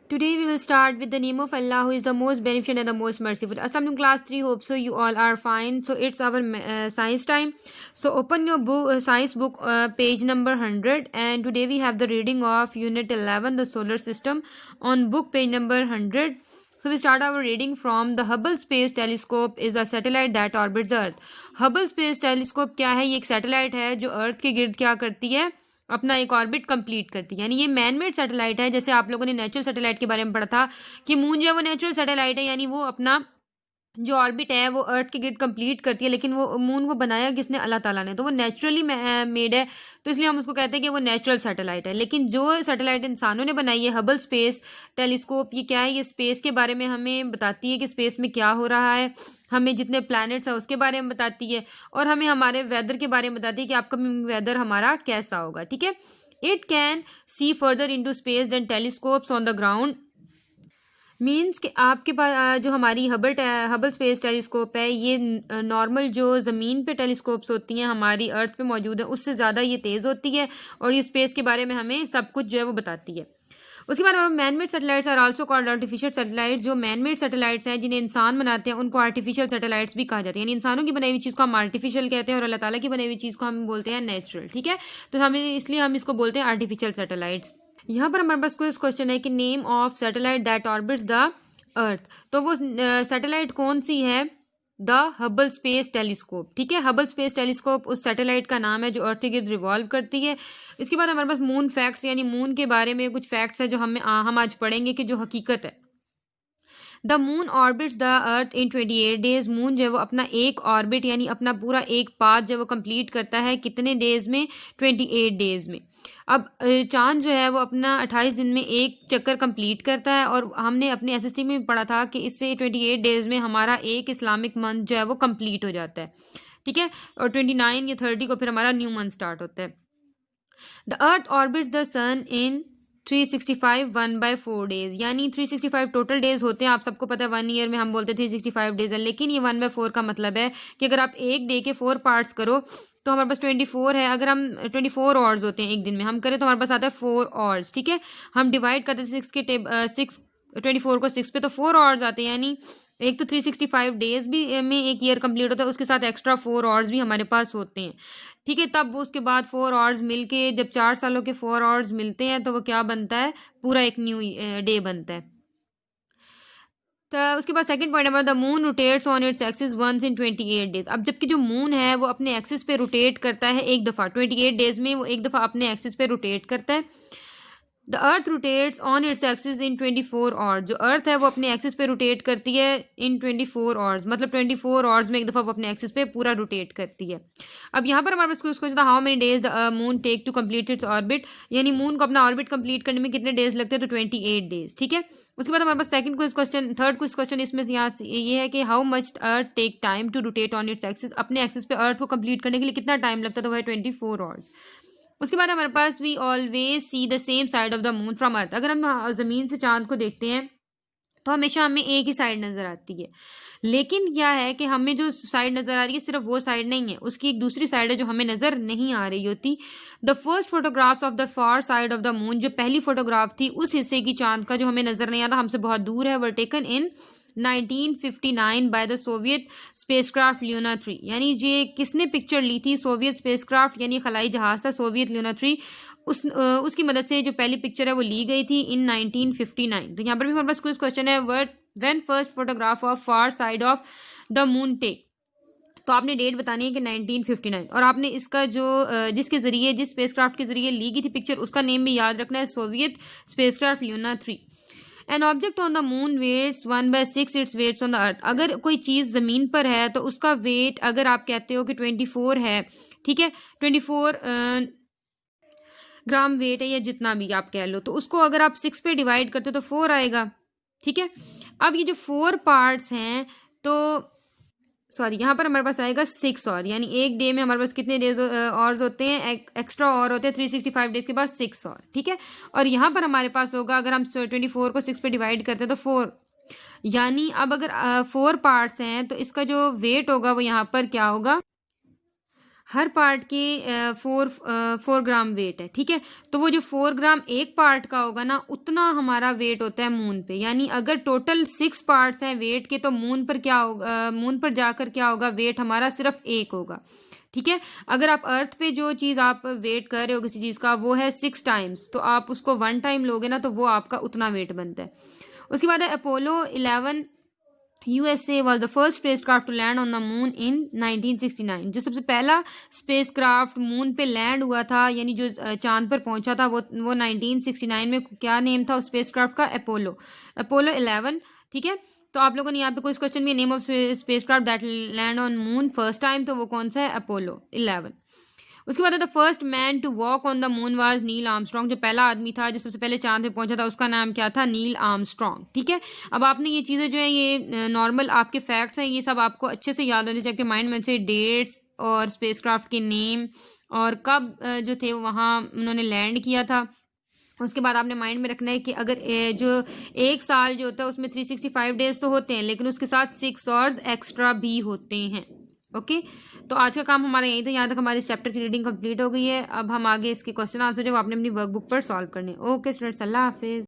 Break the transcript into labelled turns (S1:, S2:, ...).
S1: Today we will start with the name of Allah, who is the most beneficent and the most merciful. Assalamualaikum class 3. Hope so you all are fine. So it's our science time. So open your book, science book, page number 100, and today we have the reading of unit 11, the solar system, on book page number 100. So we start our reading from the Hubble Space Telescope is a satellite that orbits the Earth. Hubble Space Telescope क्या है? ये एक satellite है जो अर्थ के गिर्द क्या करती है, अपना एक ऑर्बिट कंप्लीट करती है। यानी ये मैन मेड सैटेलाइट है। जैसे आप लोगों ने नेचुरल सैटेलाइट के बारे में पढ़ा था कि मून जो है वो नेचुरल सैटेलाइट है, यानी वो अपना जो ऑर्बिट है वो अर्थ के गिर्द कंप्लीट करती है, लेकिन वो मून को बनाया किसने? अल्लाह ताला ने। तो वो नेचुरली मेड है, तो इसलिए हम उसको कहते हैं कि वो नेचुरल सैटेलाइट है। लेकिन जो सैटेलाइट इंसानों ने बनाई है, हबल स्पेस टेलीस्कोप, ये क्या है? ये स्पेस के बारे में हमें बताती है कि स्पेस में क्या हो रहा है, हमें जितने प्लैनेट्स हैं उसके बारे में बताती है, और हमें हमारे वेदर के बारे में बताती है कि अपकमिंग वेदर हमारा कैसा होगा। ठीक है। It can see further into space than telescopes on the ground. Means कि आपके पास जो हमारी हबल स्पेस टेलीस्कोप है, ये नॉर्मल जो ज़मीन पे टेलीस्कोप्स होती हैं हमारी अर्थ पे मौजूद है उससे ज़्यादा ये तेज़ होती है, और ये स्पेस के बारे में हमें सब कुछ जो है वो बताती है। उसके बाद man made satellites are also called artificial satellites. जो मैन मेड सैटेलाइट्स हैं जिन्हें इंसान बनाते हैं उनको आर्टिफिशियल सैटेलाइट्स भी कहा जाता है। यानी इंसानों की बनाई हुई चीज़ को हम आर्टिफिशियल कहते हैं और अल्लाह ताला की बनाई हुई चीज़ को हम बोलते हैं नेचुरल। ठीक है। तो हमें इसलिए हम इसको बोलते हैं आर्टिफिशियल सैटेलाइट्स। यहाँ पर हमारे पास कोई क्वेश्चन है कि name of satellite that orbits the earth. तो वो सैटेलाइट कौन सी है? The Hubble space telescope. ठीक है। हबल स्पेस टेलीस्कोप उस सैटेलाइट का नाम है जो अर्थ के गिर्द रिवॉल्व करती है। इसके बाद हमारे पास मून फैक्ट्स, यानी मून के बारे में कुछ फैक्ट्स है जो हम आज पढ़ेंगे कि जो हकीकत है। The moon orbits the earth in 28 days. Moon जो है वो अपना एक ऑर्बिट यानी अपना पूरा एक पाथ जो है वो कंप्लीट करता है कितने डेज में? 28 डेज में। अब चांद जो है वो अपना 28 दिन में एक चक्कर कंप्लीट करता है, और हमने अपने एसएसटी में पढ़ा था कि इससे 28 डेज में हमारा एक इस्लामिक मंथ जो है वो कंप्लीट हो जाता है। ठीक है। और 29 या 30 को फिर हमारा न्यू मंथ स्टार्ट होता है। The earth orbits the sun in 365 1/4 days. यानी 365 टोटल डेज होते हैं। आप सबको पता है 1 ईयर में हम बोलते थे 365 डेज है, लेकिन ये 1/4 का मतलब है कि अगर आप एक डे के 4 पार्ट्स करो तो हमारे पास 24 है। अगर हम 24 आवर्स होते हैं एक दिन में, हम करें तो हमारे पास आता है 4 आवर्स। ठीक है। हम डिवाइड करते हैं 24 को 6 पे, तो 4 आवर्स आते हैं। यानी एक तो 365 डेज भी में एक ईयर कंप्लीट होता है, उसके साथ एक्स्ट्रा 4 आवर्स भी हमारे पास होते हैं। ठीक है। तब उसके बाद 4 आवर्स मिलके जब 4 सालों के 4 आवर्स मिलते हैं तो वो क्या बनता है? पूरा एक न्यू डे बनता है। तो उसके बाद सेकंड पॉइंट हमारा the moon rotates on its axis once in 28 days. अब जबकि जो मून है वो अपने एक्सिस पे रोटेट करता है एक दफ़ा, 28 डेज में वो एक दफ़ा अपने एक्सिस पे रोटेट करता है। The earth rotates on its axis in 24 hours. जो अर्थ है वो अपने एक्सिस पे रोटेट करती है इन 24 आवर्स, मतलब 24 आवर्स में एक दफ़ा वो अपने एक्सिस पे पूरा रोटेट करती है। अब यहाँ पर हमारे पास क्वेश्चन था how many days the moon take to complete its orbit. यानी मून को अपना ऑर्बिट कंप्लीट करने में कितने डेज लगते हैं? तो 28 डेज। ठीक है। उसके बाद हमारे पास थर्ड क्वेश्चन इसमें से यहाँ ये है कि how much earth take time to rotate on its axis. अपने एक्सिस पे अर्थ को कंप्लीट करने के लिए कितना टाइम लगता है? तो वह 24 आवर्स। उसके बाद हमारे पास we always see the same side of the moon from earth. अगर हम ज़मीन से चांद को देखते हैं तो हमेशा हमें एक ही साइड नज़र आती है, लेकिन क्या है कि हमें जो साइड नज़र आ रही है सिर्फ वो साइड नहीं है, उसकी एक दूसरी साइड है जो हमें नज़र नहीं आ रही होती। The first photographs of the far side of the moon. जो पहली फोटोग्राफ थी उस हिस्से की चांद का जो हमें नज़र नहीं आता, हमसे बहुत दूर है, were taken in 1959 by the Soviet spacecraft Luna 3। यानी ये किसने पिक्चर ली थी? सोवियत स्पेसक्राफ्ट यानी खलाई जहाज था सोवियत ल्यूना 3, उसकी मदद से जो पहली पिक्चर है वो ली गई थी इन 1959। तो यहाँ पर भी हमारे पास कुछ क्वेश्चन है, when first photograph of far side of the moon take. तो आपने डेट बतानी है कि 1959, और आपने इसका जो जिसके जरिए जिस स्पेसक्राफ्ट के जरिए ली गई थी पिक्चर उसका नेम भी याद रखना है, Soviet spacecraft Luna 3। An object on the moon weights 1/6 its weights on the earth. अगर कोई चीज़ ज़मीन पर है तो उसका वेट अगर आप कहते हो कि 24 है, ठीक है, 24 ग्राम वेट है या जितना भी आप कह लो, तो उसको अगर आप 6 पे डिवाइड करते हो तो 4 आएगा। ठीक है। अब ये जो 4 पार्ट्स हैं तो सॉरी यहाँ पर हमारे पास आएगा 6 और, यानी एक डे में हमारे पास कितने डेज और होते हैं? एक्स्ट्रा और होते हैं 365 डेज के बाद 6 और। ठीक है। और यहाँ पर हमारे पास होगा अगर हम 24 को 6 पे डिवाइड करते हैं तो 4, यानी अब अगर 4 पार्ट्स हैं तो इसका जो वेट होगा वो यहाँ पर क्या होगा? हर पार्ट के 4 ग्राम वेट है, ठीक है। तो वो जो 4 ग्राम एक पार्ट का होगा ना, उतना हमारा वेट होता है मून पे। यानी अगर टोटल 6 पार्ट्स हैं वेट के, तो मून पर क्या होगा, मून पर जाकर क्या होगा, वेट हमारा सिर्फ 1 होगा, ठीक है। अगर आप अर्थ पे जो चीज़ आप वेट कर रहे हो किसी चीज़ का, वो है 6 टाइम्स, तो आप उसको 1 टाइम लोगे ना, तो वो आपका उतना वेट बनता है। उसके बाद है Apollo 11 USA was the first spacecraft to land on the moon in 1969। जो सबसे पहला स्पेसक्राफ्ट मून पे लैंड हुआ था, यानी जो चांद पर पहुंचा था, वो 1969 में, क्या नेम था उस स्पेसक्राफ्ट का, अपोलो 11, ठीक है। तो आप लोगों ने यहाँ पे कोई क्वेश्चन भी, name of spacecraft that land on moon first time, तो वो कौन सा है, अपोलो 11। उसके बाद the first man to walk on the moon was Neil Armstrong. जो पहला आदमी था जो सबसे पहले चांद पे पहुंचा था, उसका नाम क्या था, नील आर्मस्ट्रॉन्ग, ठीक है। अब आपने ये चीज़ें जो है, ये नॉर्मल आपके फैक्ट्स हैं, ये सब आपको अच्छे से याद होने चाहिए आपके माइंड में से, डेट्स और स्पेसक्राफ्ट के नेम और कब जो थे वहाँ उन्होंने लैंड किया था। उसके बाद आपने माइंड में रखना है कि अगर जो एक साल जो होता है उसमें 365 डेज तो होते हैं, लेकिन उसके साथ 6 और एक्स्ट्रा भी होते हैं। ओके, तो आज का काम हमारा यही था। यहाँ तक हमारी इस चैप्टर की रीडिंग कंप्लीट हो गई है। अब हम आगे इसके क्वेश्चन आंसर जो आपने अपनी वर्कबुक पर सॉल्व करने। ओके स्टूडेंट्स, अल्लाह हाफिज़।